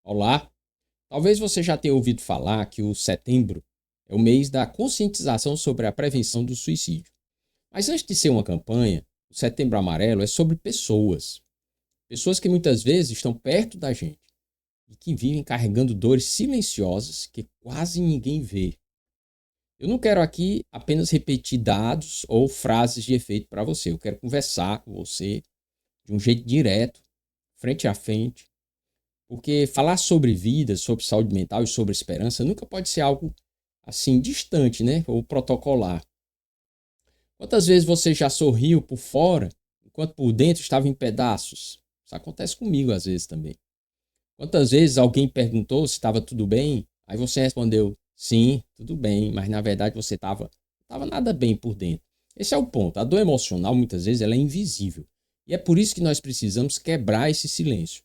Olá! Talvez você já tenha ouvido falar que o setembro é o mês da conscientização sobre a prevenção do suicídio. Mas antes de ser uma campanha, o Setembro Amarelo é sobre pessoas. Pessoas que muitas vezes estão perto da gente e que vivem carregando dores silenciosas que quase ninguém vê. Eu não quero aqui apenas repetir dados ou frases de efeito para você. Eu quero conversar com você de um jeito direto, frente a frente. Porque falar sobre vida, sobre saúde mental e sobre esperança nunca pode ser algo assim distante, né? Ou protocolar. Quantas vezes você já sorriu por fora, enquanto por dentro estava em pedaços? Isso acontece comigo às vezes também. Quantas vezes alguém perguntou se estava tudo bem, aí você respondeu, sim, tudo bem, mas na verdade você estava nada bem por dentro. Esse é o ponto. A dor emocional muitas vezes ela é invisível. E é por isso que nós precisamos quebrar esse silêncio.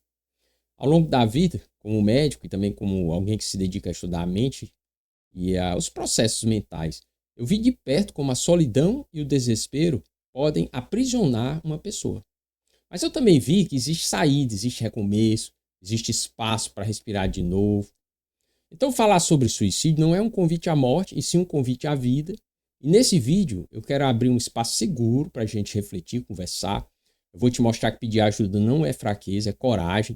Ao longo da vida, como médico e também como alguém que se dedica a estudar a mente e os processos mentais, eu vi de perto como a solidão e o desespero podem aprisionar uma pessoa. Mas eu também vi que existe saída, existe recomeço, existe espaço para respirar de novo. Então, falar sobre suicídio não é um convite à morte, e sim um convite à vida. E nesse vídeo, eu quero abrir um espaço seguro para a gente refletir, conversar. Eu vou te mostrar que pedir ajuda não é fraqueza, é coragem.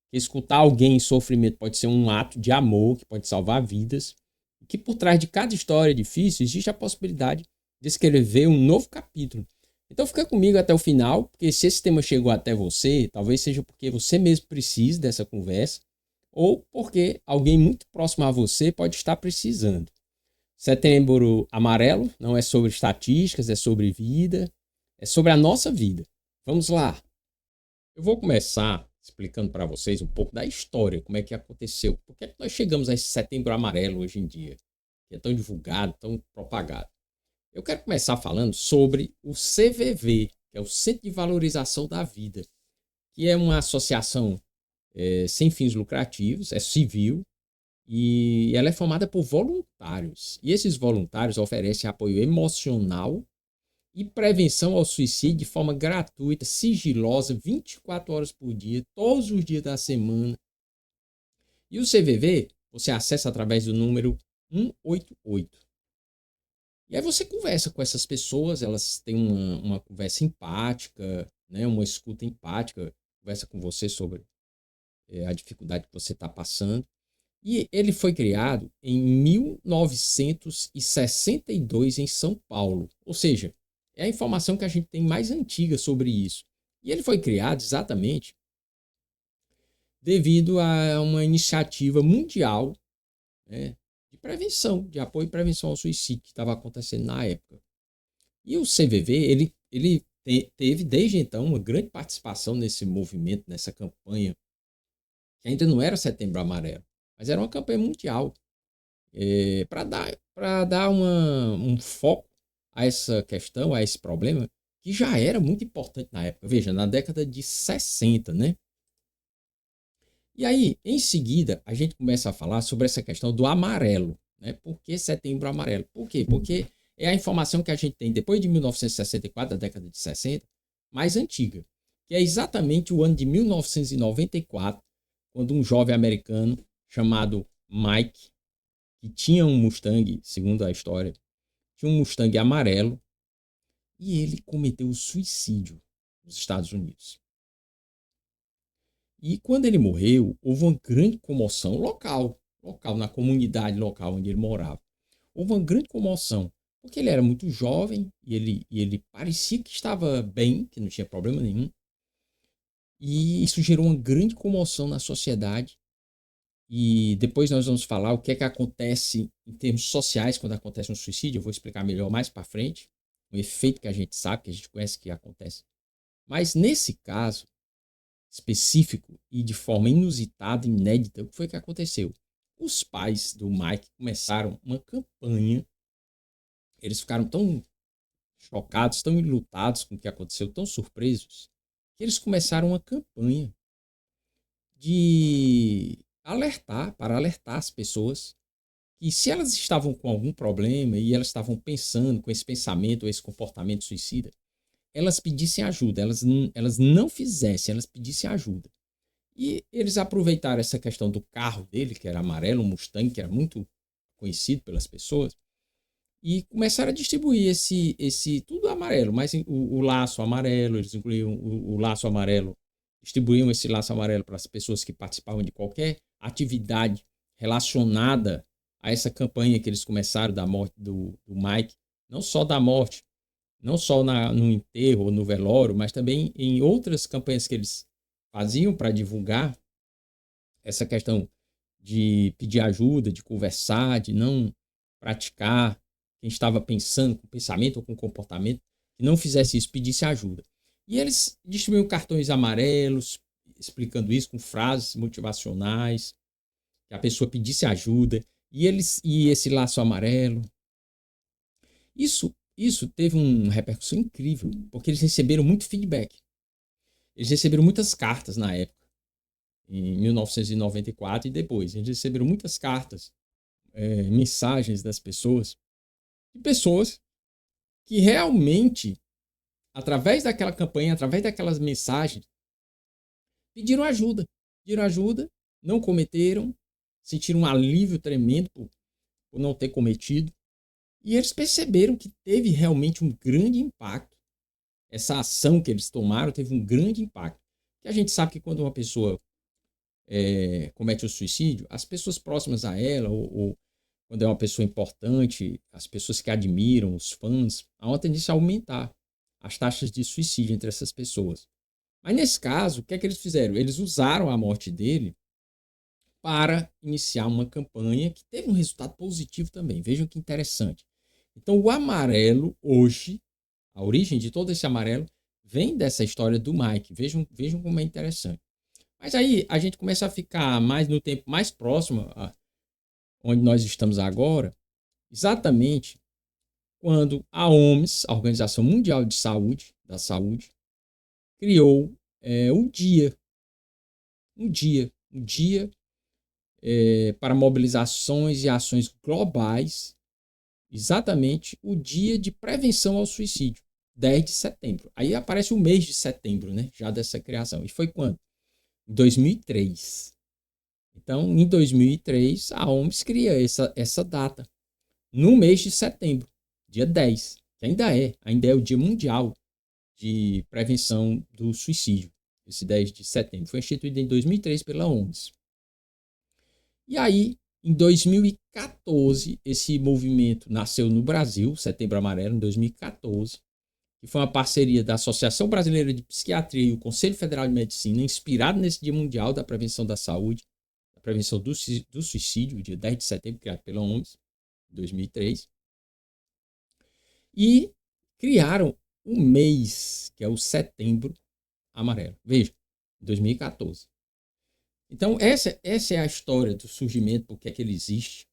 Que escutar alguém em sofrimento pode ser um ato de amor que pode salvar vidas. E que por trás de cada história difícil existe a possibilidade de escrever um novo capítulo. Então fica comigo até o final, porque se esse tema chegou até você, talvez seja porque você mesmo precisa dessa conversa, ou porque alguém muito próximo a você pode estar precisando. Setembro Amarelo não é sobre estatísticas, é sobre vida, é sobre a nossa vida. Vamos lá. Eu vou começar explicando para vocês um pouco da história, como é que aconteceu. Por que é que nós chegamos a esse Setembro Amarelo hoje em dia, que é tão divulgado, tão propagado? Eu quero começar falando sobre o CVV, que é o Centro de Valorização da Vida, que é uma associação sem fins lucrativos, é civil, e ela é formada por voluntários. E esses voluntários oferecem apoio emocional e prevenção ao suicídio de forma gratuita, sigilosa, 24 horas por dia, todos os dias da semana. E o CVV você acessa através do número 188. E aí você conversa com essas pessoas, elas têm uma conversa empática, né, uma escuta empática, conversa com você sobre a dificuldade que você está passando. E ele foi criado em 1962 em São Paulo. Ou seja, é a informação que a gente tem mais antiga sobre isso. E ele foi criado exatamente devido a uma iniciativa mundial, né, de prevenção, de apoio e prevenção ao suicídio que estava acontecendo na época. E o CVV, ele teve desde então uma grande participação nesse movimento, nessa campanha, que ainda não era Setembro Amarelo, mas era uma campanha mundial, para dar um foco a essa questão, a esse problema, que já era muito importante na época. Veja, na década de 60, né? E aí, em seguida, a gente começa a falar sobre essa questão do amarelo, né? Por que Setembro Amarelo? Por quê? Porque é a informação que a gente tem depois de 1964, da década de 60, mais antiga, que é exatamente o ano de 1994, quando um jovem americano chamado Mike, que tinha um Mustang, segundo a história, tinha um Mustang amarelo, e ele cometeu o suicídio nos Estados Unidos. E quando ele morreu, houve uma grande comoção local, na comunidade local onde ele morava. Houve uma grande comoção, porque ele era muito jovem e ele parecia que estava bem, que não tinha problema nenhum. E isso gerou uma grande comoção na sociedade. E depois nós vamos falar o que é que acontece em termos sociais quando acontece um suicídio. Eu vou explicar melhor mais para frente, o efeito que a gente sabe, que a gente conhece que acontece. Mas nesse caso específico e de forma inusitada, inédita, o que foi que aconteceu? Os pais do Mike começaram uma campanha. Eles ficaram tão chocados, tão enlutados com o que aconteceu, tão surpresos, que eles começaram uma campanha para alertar as pessoas que se elas estavam com algum problema e elas estavam pensando com esse pensamento ou esse comportamento suicida, elas pedissem ajuda, elas não fizessem, elas pedissem ajuda. E eles aproveitaram essa questão do carro dele, que era amarelo, um Mustang, que era muito conhecido pelas pessoas, e começaram a distribuir esse tudo amarelo, mas o laço amarelo, eles incluíam o laço amarelo, distribuíam esse laço amarelo para as pessoas que participavam de qualquer atividade relacionada a essa campanha que eles começaram da morte do Mike, não só da morte, não só no enterro ou no velório, mas também em outras campanhas que eles faziam para divulgar essa questão de pedir ajuda, de conversar, de não praticar quem estava pensando com pensamento ou com comportamento, que não fizesse isso, pedisse ajuda. E eles distribuíam cartões amarelos, explicando isso com frases motivacionais, que a pessoa pedisse ajuda, e esse laço amarelo. Isso teve uma repercussão incrível, porque eles receberam muito feedback. Eles receberam muitas cartas na época, em 1994 e depois. Eles receberam muitas cartas, mensagens das pessoas, de pessoas que realmente, através daquela campanha, através daquelas mensagens, pediram ajuda, não cometeram, sentiram um alívio tremendo por não ter cometido, e eles perceberam que teve realmente um grande impacto. Essa ação que eles tomaram teve um grande impacto. E a gente sabe que quando uma pessoa comete o suicídio, as pessoas próximas a ela, ou quando é uma pessoa importante, as pessoas que admiram, os fãs, há uma tendência a aumentar as taxas de suicídio entre essas pessoas. Mas nesse caso, o que é que eles fizeram? Eles usaram a morte dele para iniciar uma campanha que teve um resultado positivo também. Vejam que interessante. Então, o amarelo hoje, a origem de todo esse amarelo, vem dessa história do Mike. Vejam como é interessante. Mas aí a gente começa a ficar mais no tempo mais próximo onde nós estamos agora, exatamente quando a OMS, a Organização Mundial de Saúde, da Saúde, criou um dia para mobilizações e ações globais, exatamente o dia de prevenção ao suicídio, 10 de setembro. Aí aparece o mês de setembro, né, já dessa criação. E foi quando? Em 2003. Então, em 2003, a OMS cria essa data, no mês de setembro, dia 10, que ainda é o Dia Mundial de Prevenção do Suicídio. Esse 10 de setembro foi instituído em 2003 pela OMS. E aí, em 2014, esse movimento nasceu no Brasil, Setembro Amarelo, em 2014, que foi uma parceria da Associação Brasileira de Psiquiatria e o Conselho Federal de Medicina, inspirado nesse Dia Mundial da Prevenção da Saúde, da Prevenção do Suicídio, dia 10 de setembro, criado pela OMS, em 2003. E criaram um mês, que é o Setembro Amarelo. Veja, 2014. Então, essa é a história do surgimento, porque é que ele existe.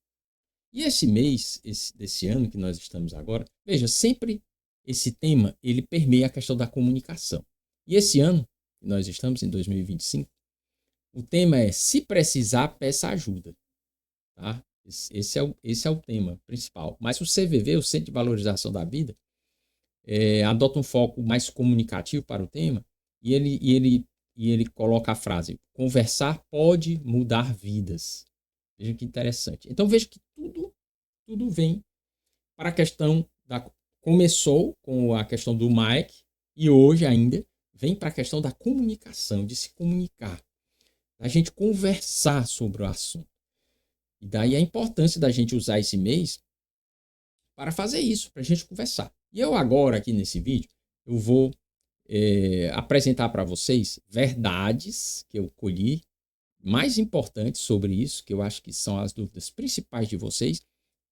E esse mês, desse ano que nós estamos agora, veja, sempre esse tema, ele permeia a questão da comunicação. E esse ano, que nós estamos em 2025, o tema é: se precisar, peça ajuda. Tá? Esse é o tema principal. Mas o CVV, o Centro de Valorização da Vida, adota um foco mais comunicativo para o tema, e ele coloca a frase: conversar pode mudar vidas. Veja que interessante. Então veja que tudo vem para a questão começou com a questão do Mike, e hoje ainda vem para a questão da comunicação, de se comunicar, da gente conversar sobre o assunto. E daí a importância da gente usar esse mês para fazer isso, para a gente conversar. E eu agora, aqui nesse vídeo, eu vou apresentar para vocês verdades que eu colhi, mais importantes sobre isso, que eu acho que são as dúvidas principais de vocês,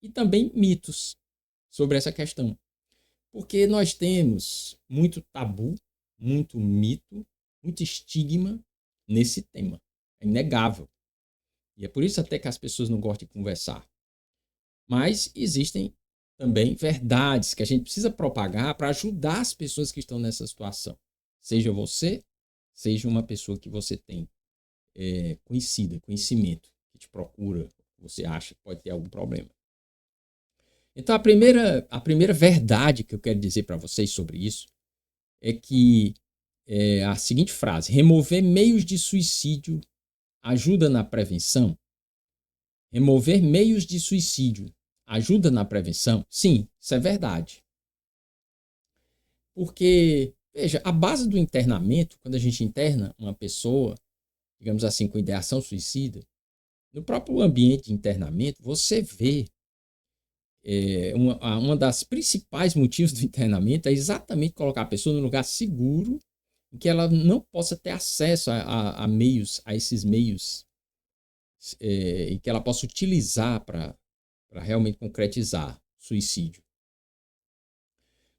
e também mitos sobre essa questão. Porque nós temos muito tabu, muito mito, muito estigma nesse tema. É inegável. E é por isso até que as pessoas não gostam de conversar. Mas existem também verdades que a gente precisa propagar para ajudar as pessoas que estão nessa situação. Seja você, seja uma pessoa que você tem conhecimento, que te procura, você acha que pode ter algum problema. Então a primeira verdade que eu quero dizer para vocês sobre isso é que a seguinte frase: remover meios de suicídio ajuda na prevenção? Remover meios de suicídio ajuda na prevenção? Sim, isso é verdade. Porque, veja, a base do internamento, quando a gente interna uma pessoa, digamos assim, com ideação suicida, no próprio ambiente de internamento, você vê uma das principais motivos do internamento é exatamente colocar a pessoa num lugar seguro em que ela não possa ter acesso a meios, a esses meios, e que ela possa utilizar para realmente concretizar suicídio.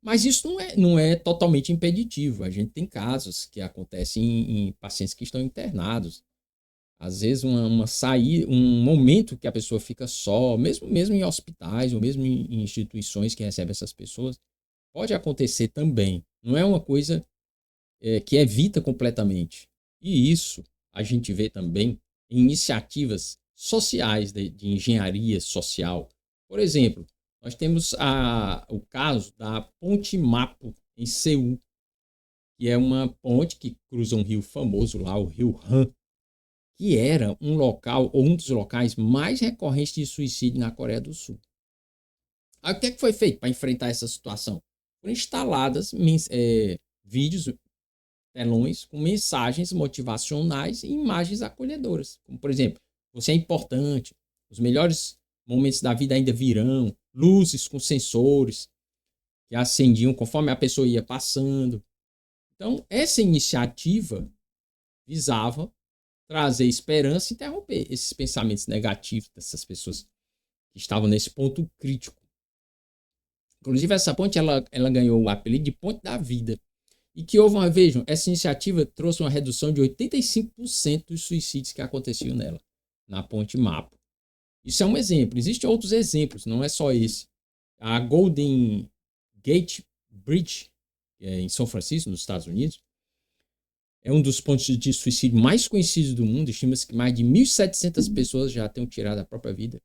Mas isso não é totalmente impeditivo. A gente tem casos que acontecem em pacientes que estão internados. Às vezes um momento que a pessoa fica só, mesmo em hospitais ou mesmo em instituições que recebem essas pessoas, pode acontecer também. Não é uma coisa que evita completamente. E isso a gente vê também em iniciativas sociais de engenharia social. Por exemplo, nós temos o caso da Ponte Mapo, em Seul, que é uma ponte que cruza um rio famoso lá, o rio Han, que era um local, ou um dos locais mais recorrentes de suicídio na Coreia do Sul. Aí o que foi feito para enfrentar essa situação? Foram instaladas vídeos, telões com mensagens motivacionais e imagens acolhedoras. Como, por exemplo, você é importante, os melhores momentos da vida ainda virão, luzes com sensores que acendiam conforme a pessoa ia passando. Então, essa iniciativa visava trazer esperança e interromper esses pensamentos negativos dessas pessoas que estavam nesse ponto crítico. Inclusive, essa ponte ela ganhou o apelido de Ponte da Vida. E que vejam, essa iniciativa trouxe uma redução de 85% dos suicídios que aconteciam nela, na Ponte Mapo. Isso é um exemplo. Existem outros exemplos, não é só esse. A Golden Gate Bridge, em São Francisco, nos Estados Unidos, é um dos pontos de suicídio mais conhecidos do mundo. Estima-se que mais de 1.700 pessoas já tenham tirado a própria vida.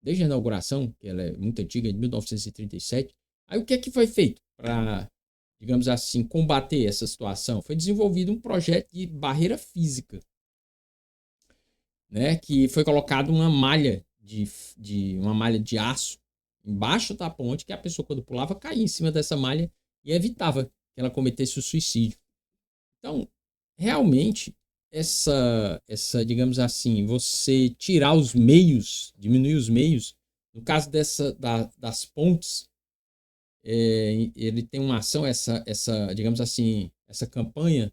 Desde a inauguração, que ela é muito antiga, de 1937. Aí o que é que foi feito para, digamos assim, combater essa situação? Foi desenvolvido um projeto de barreira física, né, que foi colocado uma malha de aço embaixo da ponte, que a pessoa, quando pulava, caía em cima dessa malha e evitava que ela cometesse o suicídio. Então, realmente, digamos assim, você tirar os meios, diminuir os meios, no caso das pontes, ele tem uma ação, digamos assim, essa campanha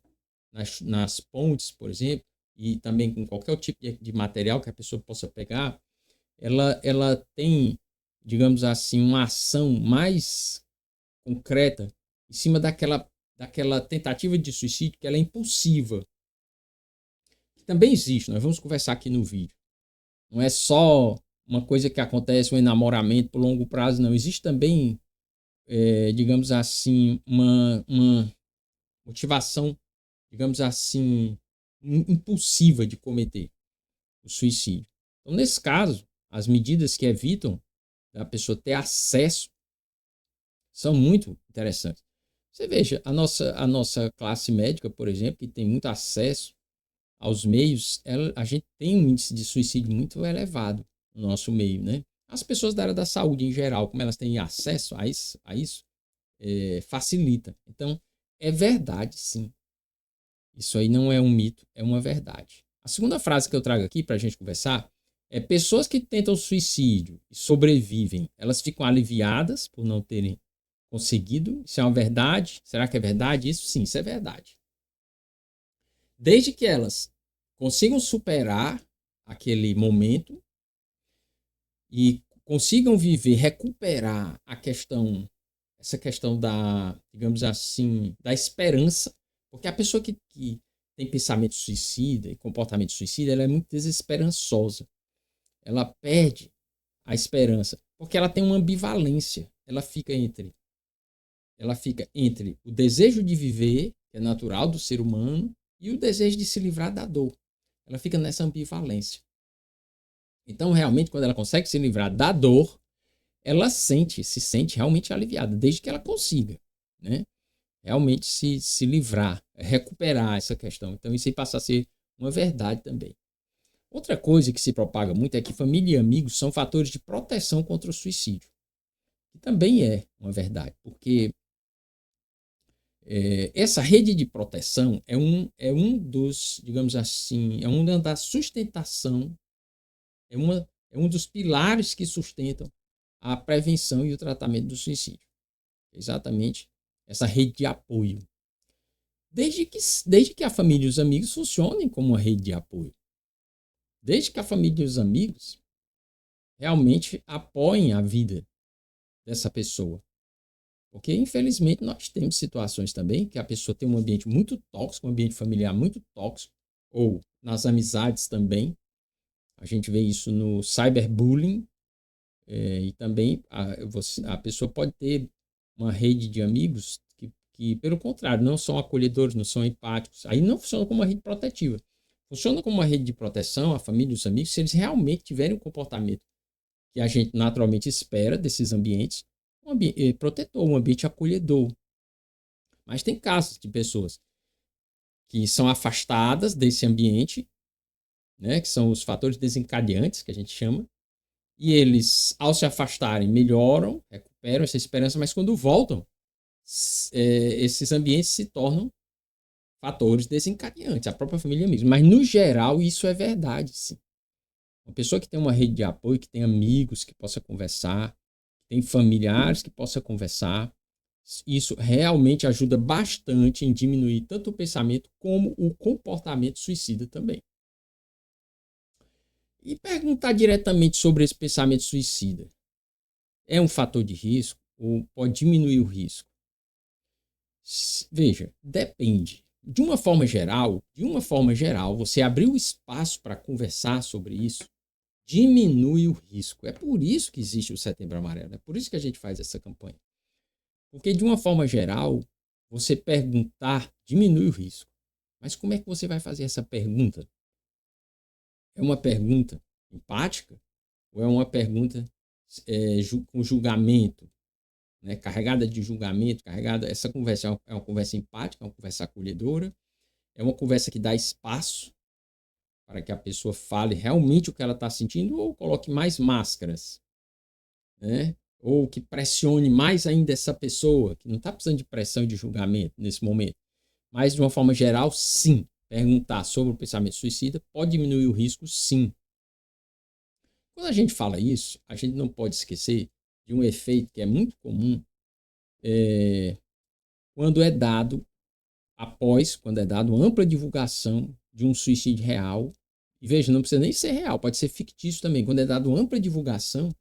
nas pontes, por exemplo, e também com qualquer tipo de material que a pessoa possa pegar, ela tem, digamos assim, uma ação mais concreta em cima daquela tentativa de suicídio que ela é impulsiva. Que também existe, nós vamos conversar aqui no vídeo. Não é só uma coisa que acontece, um enamoramento por longo prazo, não. Existe também, digamos assim, uma motivação, digamos assim, impulsiva de cometer o suicídio. Então, nesse caso, as medidas que evitam a pessoa ter acesso são muito interessantes. Você veja, a nossa classe médica, por exemplo, que tem muito acesso aos meios, a gente tem um índice de suicídio muito elevado no nosso meio, né? As pessoas da área da saúde em geral, como elas têm acesso a isso, facilita. Então, é verdade, sim. Isso aí não é um mito, é uma verdade. A segunda frase que eu trago aqui para a gente conversar é: pessoas que tentam suicídio e sobrevivem, elas ficam aliviadas por não terem conseguido? Isso é uma verdade? Será que é verdade? Isso sim, isso é verdade. Desde que elas consigam superar aquele momento e consigam recuperar essa questão da, digamos assim, da esperança, porque a pessoa que tem pensamento suicida e comportamento suicida, ela é muito desesperançosa. Ela perde a esperança, porque ela tem uma ambivalência. Ela fica entre o desejo de viver, que é natural do ser humano, e o desejo de se livrar da dor. Ela fica nessa ambivalência. Então, realmente, quando ela consegue se livrar da dor, ela se sente realmente aliviada, desde que ela consiga, né, realmente se livrar, recuperar essa questão. Então isso aí passa a ser uma verdade também. Outra coisa que se propaga muito é que família e amigos são fatores de proteção contra o suicídio. Que também é uma verdade, porque essa rede de proteção é um dos, digamos assim, é uma da sustentação, é um dos pilares que sustentam a prevenção e o tratamento do suicídio. Exatamente essa rede de apoio. Desde que a família e os amigos funcionem como uma rede de apoio. Desde que a família e os amigos realmente apoiem a vida dessa pessoa. Porque, infelizmente, nós temos situações também que a pessoa tem um ambiente muito tóxico, um ambiente familiar muito tóxico, ou nas amizades também. A gente vê isso no cyberbullying, e também a pessoa pode ter uma rede de amigos que, pelo contrário, não são acolhedores, não são empáticos. Aí não funciona como uma rede protetiva. Funciona como uma rede de proteção, a família e os amigos, se eles realmente tiverem um comportamento que a gente naturalmente espera desses ambientes, um ambiente protetor, um ambiente acolhedor. Mas tem casos de pessoas que são afastadas desse ambiente, né, que são os fatores desencadeantes, que a gente chama, e eles, ao se afastarem, melhoram, recuperam essa esperança, mas quando voltam, esses ambientes se tornam fatores desencadeantes, a própria família mesmo. Mas, no geral, isso é verdade, sim. Uma pessoa que tem uma rede de apoio, que tem amigos que possa conversar, que tem familiares que possa conversar, isso realmente ajuda bastante em diminuir tanto o pensamento como o comportamento suicida também. E perguntar diretamente sobre esse pensamento suicida. É um fator de risco ou pode diminuir o risco? Veja, depende. De uma forma geral, você abrir o espaço para conversar sobre isso, diminui o risco. É por isso que existe o Setembro Amarelo, é por isso que a gente faz essa campanha. Porque, de uma forma geral, você perguntar diminui o risco. Mas como é que você vai fazer essa pergunta? É uma pergunta empática ou é uma pergunta com julgamento, né? Carregada de julgamento, essa conversa é uma conversa empática, é uma conversa acolhedora, é uma conversa que dá espaço para que a pessoa fale realmente o que ela está sentindo ou coloque mais máscaras, né? Ou que pressione mais ainda essa pessoa, que não está precisando de pressão e de julgamento nesse momento. Mas, de uma forma geral, sim. Perguntar sobre o pensamento suicida pode diminuir o risco, sim. Quando a gente fala isso, a gente não pode esquecer de um efeito que é muito comum quando é dado ampla divulgação de um suicídio real. E veja, não precisa nem ser real, pode ser fictício também. Quando é dado ampla divulgação,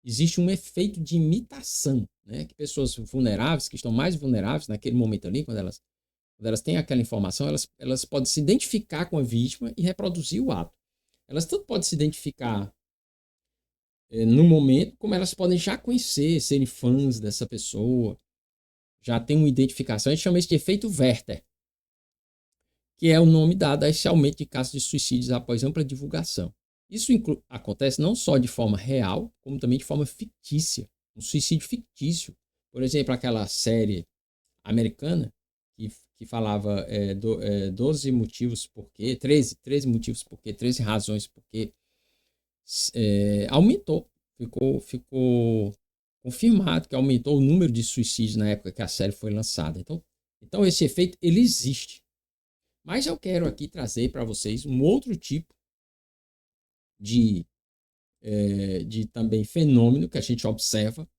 existe um efeito de imitação, né? Que pessoas vulneráveis, que estão mais vulneráveis naquele momento ali, quando elas têm aquela informação, elas podem se identificar com a vítima e reproduzir o ato. Elas tanto podem se identificar no momento, como elas podem já conhecer, serem fãs dessa pessoa, já tem uma identificação. A gente chama isso de efeito Werther, que é o nome dado a esse aumento de casos de suicídios após ampla divulgação. Isso acontece não só de forma real, como também de forma fictícia. Um suicídio fictício. Por exemplo, aquela série americana que falava 12 motivos por quê, 13 motivos por quê, 13 razões por quê. Aumentou. Ficou confirmado que aumentou o número de suicídios na época que a série foi lançada. Então esse efeito, ele existe. Mas eu quero aqui trazer para vocês um outro tipo de também fenômeno que a gente observa,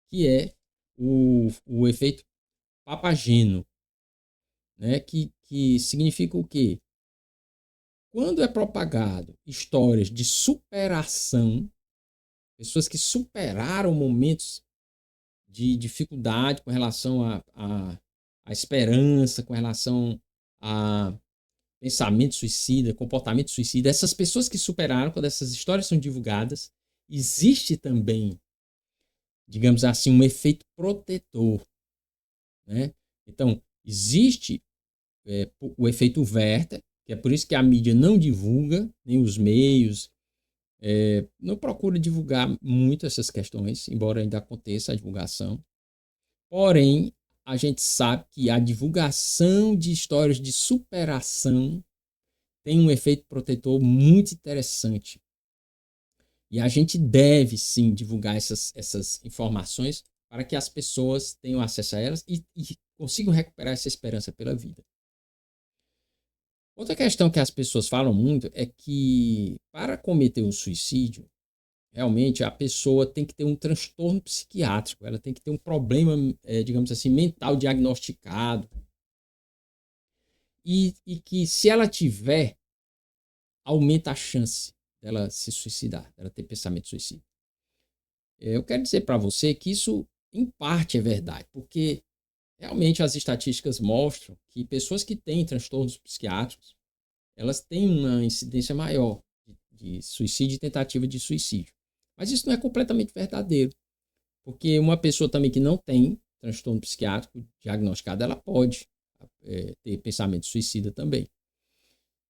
que é o efeito Papageno, né? Que significa o quê? Quando é propagado histórias de superação, pessoas que superaram momentos de dificuldade com relação à esperança, com relação a pensamento suicida, comportamento suicida, essas pessoas que superaram, quando essas histórias são divulgadas, existe também, digamos assim, um efeito protetor, né? Então, existe o efeito Werther, que é por isso que a mídia não divulga, nem os meios, não procura divulgar muito essas questões, embora ainda aconteça a divulgação. Porém, a gente sabe que a divulgação de histórias de superação tem um efeito protetor muito interessante. E a gente deve, sim, divulgar essas informações para que as pessoas tenham acesso a elas e consigam recuperar essa esperança pela vida. Outra questão que as pessoas falam muito é que para cometer um suicídio, realmente a pessoa tem que ter um transtorno psiquiátrico, ela tem que ter um problema, digamos assim, mental diagnosticado. E que se ela tiver, aumenta a chance dela se suicidar, dela ter pensamento suicida. Eu quero dizer para você que isso, em parte, é verdade, porque realmente as estatísticas mostram que pessoas que têm transtornos psiquiátricos, elas têm uma incidência maior de suicídio e tentativa de suicídio. Mas isso não é completamente verdadeiro, porque uma pessoa também que não tem transtorno psiquiátrico diagnosticado, ela pode ter pensamento suicida também.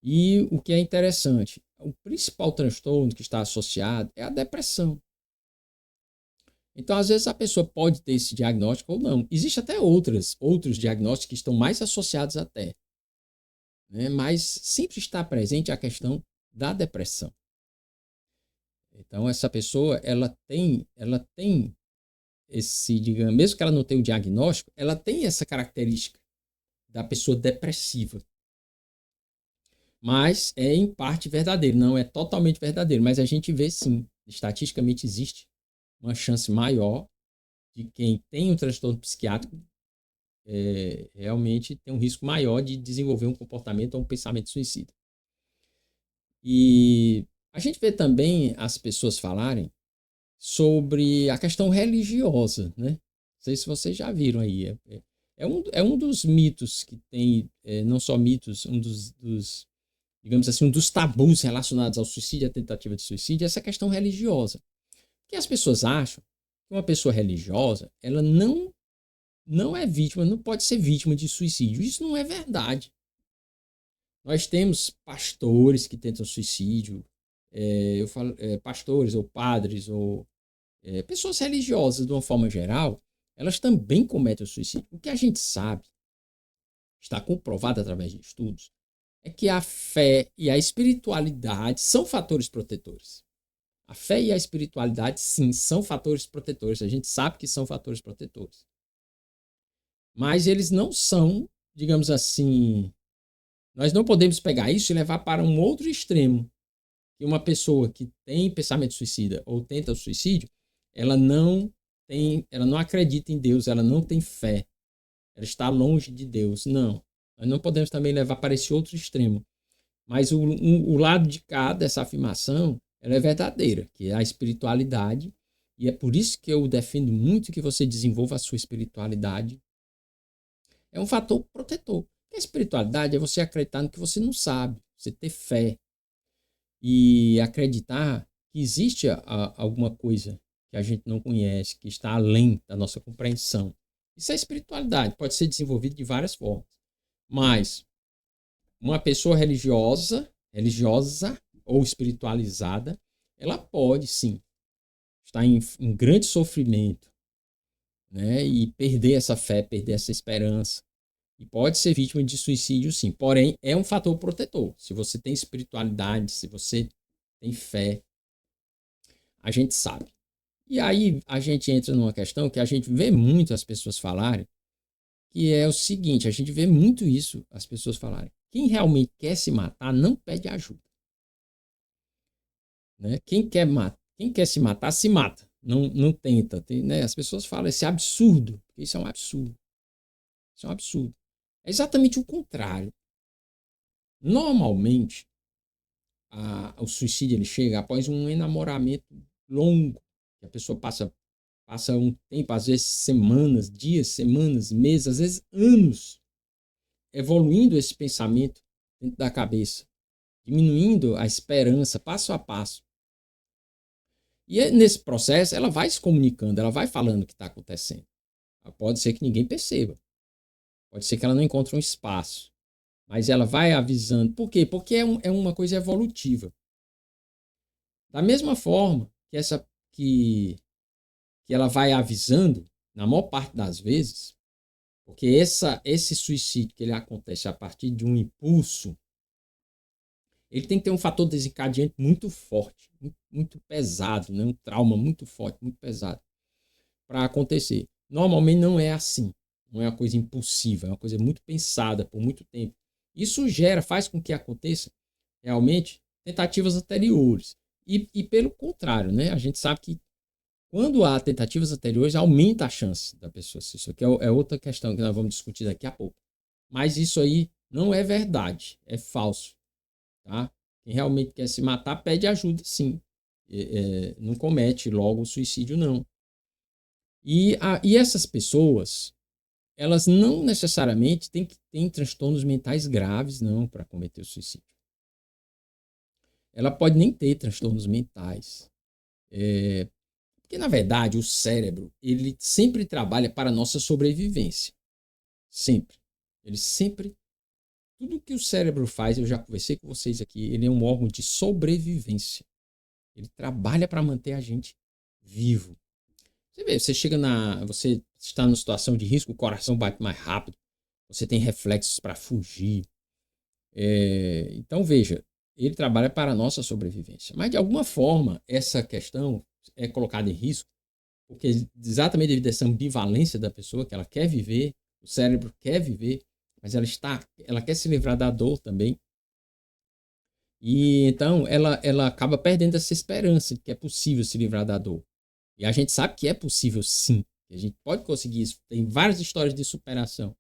E o que é interessante, o principal transtorno que está associado é a depressão. Então, às vezes, a pessoa pode ter esse diagnóstico ou não. Existem até outros diagnósticos que estão mais associados até. Né? Mas sempre está presente a questão da depressão. Então, essa pessoa, ela tem esse, digamos, mesmo que ela não tenha o diagnóstico, ela tem essa característica da pessoa depressiva. Mas é em parte verdadeiro, não é totalmente verdadeiro, mas a gente vê sim, estatisticamente existe uma chance maior de quem tem um transtorno psiquiátrico realmente tem um risco maior de desenvolver um comportamento ou um pensamento suicida. E a gente vê também as pessoas falarem sobre a questão religiosa, né? Não sei se vocês já viram aí. É um dos mitos que tem, não só mitos, digamos assim, um dos tabus relacionados ao suicídio e à tentativa de suicídio, é essa questão religiosa. Porque as pessoas acham que uma pessoa religiosa, ela não é vítima, não pode ser vítima de suicídio. Isso não é verdade. Nós temos pastores que tentam suicídio, pastores ou padres ou pessoas religiosas, de uma forma geral, elas também cometem o suicídio. O que a gente sabe, está comprovado através de estudos, é que a fé e a espiritualidade são fatores protetores. A fé e a espiritualidade, sim, são fatores protetores. A gente sabe que são fatores protetores. Mas eles não são, digamos assim, nós não podemos pegar isso e levar para um outro extremo. Que uma pessoa que tem pensamento suicida ou tenta o suicídio, ela não acredita em Deus, ela não tem fé. Ela está longe de Deus. Não. Nós não podemos também levar para esse outro extremo. Mas o lado de cá dessa afirmação, ela é verdadeira, que é a espiritualidade. E é por isso que eu defendo muito que você desenvolva a sua espiritualidade. É um fator protetor. A espiritualidade é você acreditar no que você não sabe, você ter fé e acreditar que existe alguma coisa que a gente não conhece, que está além da nossa compreensão. Isso é espiritualidade, pode ser desenvolvido de várias formas. Mas uma pessoa religiosa ou espiritualizada, ela pode sim estar em grande sofrimento, né? E perder essa fé, perder essa esperança. E pode ser vítima de suicídio, sim. Porém, é um fator protetor. Se você tem espiritualidade, se você tem fé, a gente sabe. E aí a gente entra numa questão que a gente vê muito as pessoas falarem, que é o seguinte, a gente vê muito isso, as pessoas falarem. Quem realmente quer se matar não pede ajuda. Né? Quem quer se matar, se mata. Não tenta. Né? As pessoas falam esse absurdo, porque isso é um absurdo. Isso é um absurdo. É exatamente o contrário. Normalmente, o suicídio ele chega após um enamoramento longo, que a pessoa passa um tempo, às vezes semanas, dias, semanas, meses, às vezes anos, evoluindo esse pensamento dentro da cabeça, diminuindo a esperança passo a passo. E nesse processo ela vai se comunicando, ela vai falando o que está acontecendo. Pode ser que ninguém perceba, pode ser que ela não encontre um espaço, mas ela vai avisando. Por quê? Porque é uma coisa evolutiva. Da mesma forma que ela vai avisando, na maior parte das vezes, Porque esse suicídio que ele acontece a partir de um impulso, ele tem que ter um fator desencadeante muito forte, muito pesado, né? Um trauma muito forte, muito pesado para acontecer. Normalmente não é assim, não é uma coisa impulsiva, é uma coisa muito pensada por muito tempo. Isso faz com que aconteça realmente tentativas anteriores. E pelo contrário, né? A gente sabe que quando há tentativas anteriores, aumenta a chance da pessoa. Isso aqui é outra questão que nós vamos discutir daqui a pouco. Mas isso aí não é verdade, é falso. Tá? Quem realmente quer se matar pede ajuda, sim. Não comete logo o suicídio, não. E essas pessoas, elas não necessariamente têm que ter transtornos mentais graves, não, para cometer o suicídio. Ela pode nem ter transtornos mentais. Porque, na verdade, o cérebro, ele sempre trabalha para a nossa sobrevivência. Sempre. Ele sempre... Tudo que o cérebro faz, eu já conversei com vocês aqui, ele é um órgão de sobrevivência. Ele trabalha para manter a gente vivo. Você vê, você está numa situação de risco, o coração bate mais rápido, você tem reflexos para fugir. Então, veja, ele trabalha para a nossa sobrevivência. Mas, de alguma forma, essa questão é colocada em risco, porque exatamente devido a essa ambivalência da pessoa, que ela quer viver, o cérebro quer viver, mas ela quer se livrar da dor também. E então ela acaba perdendo essa esperança de que é possível se livrar da dor. E a gente sabe que é possível, sim. Que a gente pode conseguir isso. Tem várias histórias de superação.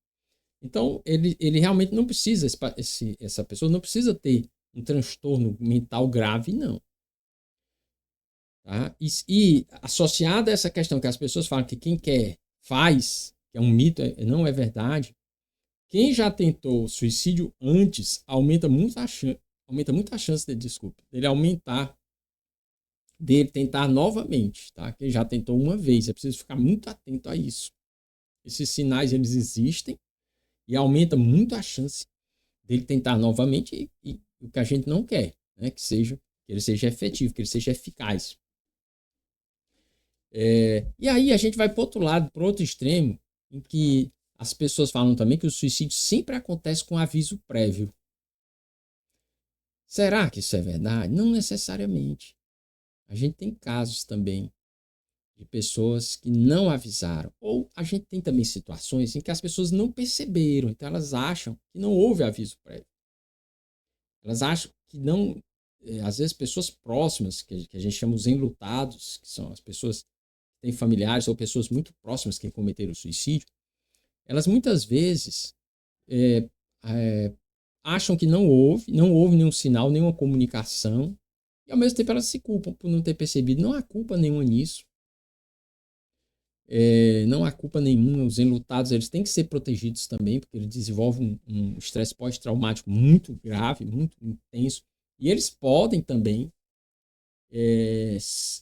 Então, ele realmente não precisa, essa pessoa não precisa ter um transtorno mental grave, não. Tá? E associada a essa questão que as pessoas falam que quem quer faz, que é um mito, não é verdade. Quem já tentou suicídio antes aumenta muito a chance dele aumentar, dele tentar novamente, tá? Quem já tentou uma vez, é preciso ficar muito atento a isso. Esses sinais, eles existem e aumenta muito a chance dele tentar novamente e o que a gente não quer, né? Que ele seja efetivo, que ele seja eficaz. E aí a gente vai para outro lado, para outro extremo, em que as pessoas falam também que o suicídio sempre acontece com aviso prévio. Será que isso é verdade? Não necessariamente. A gente tem casos também de pessoas que não avisaram. Ou a gente tem também situações em que as pessoas não perceberam, então elas acham que não houve aviso prévio. Elas acham que não... Às vezes pessoas próximas, que a gente chama os enlutados, que são as pessoas que têm familiares ou pessoas muito próximas que cometeram suicídio, elas muitas vezes acham que não houve nenhum sinal, nenhuma comunicação, e ao mesmo tempo elas se culpam por não ter percebido. Não há culpa nenhuma nisso. Não há culpa nenhuma. Os enlutados, eles têm que ser protegidos também, porque eles desenvolvem um estresse pós-traumático muito grave, muito intenso. E eles podem também,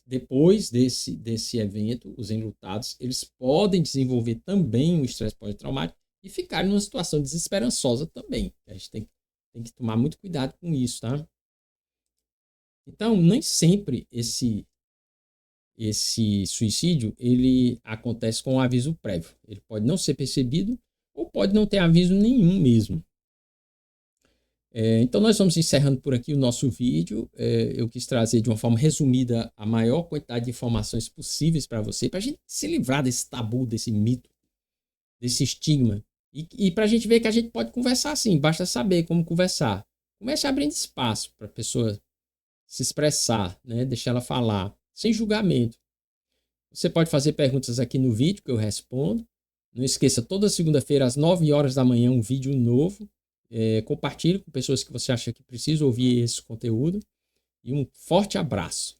depois desse evento, os enlutados, eles podem desenvolver também um estresse pós-traumático e ficarem numa situação desesperançosa também. A gente tem que tomar muito cuidado com isso, tá? Então, nem sempre esse suicídio, ele acontece com um aviso prévio. Ele pode não ser percebido ou pode não ter aviso nenhum mesmo. Então, nós vamos encerrando por aqui o nosso vídeo. Eu quis trazer de uma forma resumida a maior quantidade de informações possíveis para você, para a gente se livrar desse tabu, desse mito, desse estigma. E para a gente ver que a gente pode conversar sim, basta saber como conversar. Comece abrindo espaço para a pessoa se expressar, né? Deixar ela falar, sem julgamento. Você pode fazer perguntas aqui no vídeo que eu respondo. Não esqueça, toda segunda-feira às 9 horas da manhã um vídeo novo. Compartilhe com pessoas que você acha que precisam ouvir esse conteúdo. E um forte abraço.